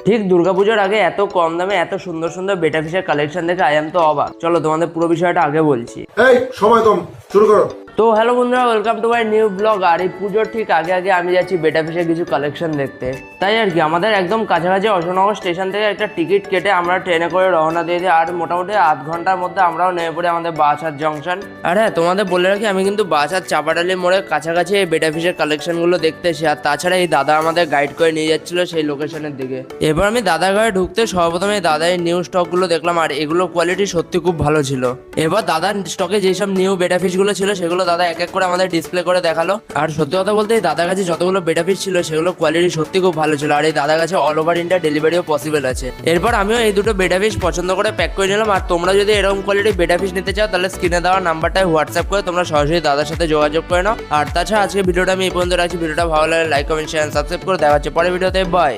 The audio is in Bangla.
ঠিক দুর্গাপুজোর আগে এত কম দামে এত সুন্দর সুন্দর বেটা ফিশের কালেকশন দেখে আই এম তো অবাক। চলো তোমাদের পুরো বিষয়টা আগে বলছি। এই সময় কম, শুরু করো। তো হ্যালো বন্ধুরা, welcome to my new blog. আর এই পুজোর ঠিক আগে আগে আমি যাচ্ছি বেটা ফিশের কিছু কালেকশন দেখতে। তাই আর কি আমাদের একদম কাছাকাছি অশোকনগর স্টেশন থেকে একটা টিকিট কেটে আমরা ট্রেনে করে রওনা দিয়ে দিই। আর মোটামুটি আধ ঘন্টার মধ্যে আমরাও নেমে পড়ি আমাদের বাসার জংশন। আর হ্যাঁ, তোমাদের বলে রাখি আমি কিন্তু বাসার চাপাডালি মোড়ের কাছাকাছি এই বেটা ফিশের কালেকশনগুলো দেখতে এসে। আর তাছাড়া এই দাদা আমাদের গাইড করে নিয়ে যাচ্ছিল সেই লোকেশনের দিকে। এবার আমি দাদার ঘরে ঢুকতে সর্বপ্রথমে দাদার নিউ স্টকগুলো দেখলাম, আর এগুলো কোয়ালিটি সত্যি খুব ভালো ছিল। এবার দাদার স্টকে যেসব নিউ বেটা ফিশগুলো ছিল সেগুলো দাদা এক এক করে আমাদের ডিসপ্লে করে দেখালো। আর সত্যি কথা বলতে এই দাদার কাছে যতগুলো বেটা ফিশ ছিল সেগুলো কোয়ালিটি সত্যি খুব ভালো ছিল। আর এই দাদার কাছে অল ওভার ইন্ডিয়া ডেলিভারিও পসিবল আছে। এরপর আমিও এই দুটো বেটা ফিশ পছন্দ করে প্যাক করে নিলাম। আর তোমরা যদি এরকম কোয়ালিটির বেটা ফিশ নিতে চাও তাহলে স্ক্রিনে দেওয়া নাম্বারটায় হোয়াটসঅ্যাপ করে তোমরা সরাসরি দাদার সাথে যোগাযোগ করে নাও। আর তাছাড়া আজকে ভিডিওটা আমি এই পর্যন্ত রাখছি। ভিডিওটা ভালো লাগলে লাইক কমেন্ট শেয়ার সাবস্ক্রাইব করে দেখা হচ্ছে পরের ভিডিওতে। বাই।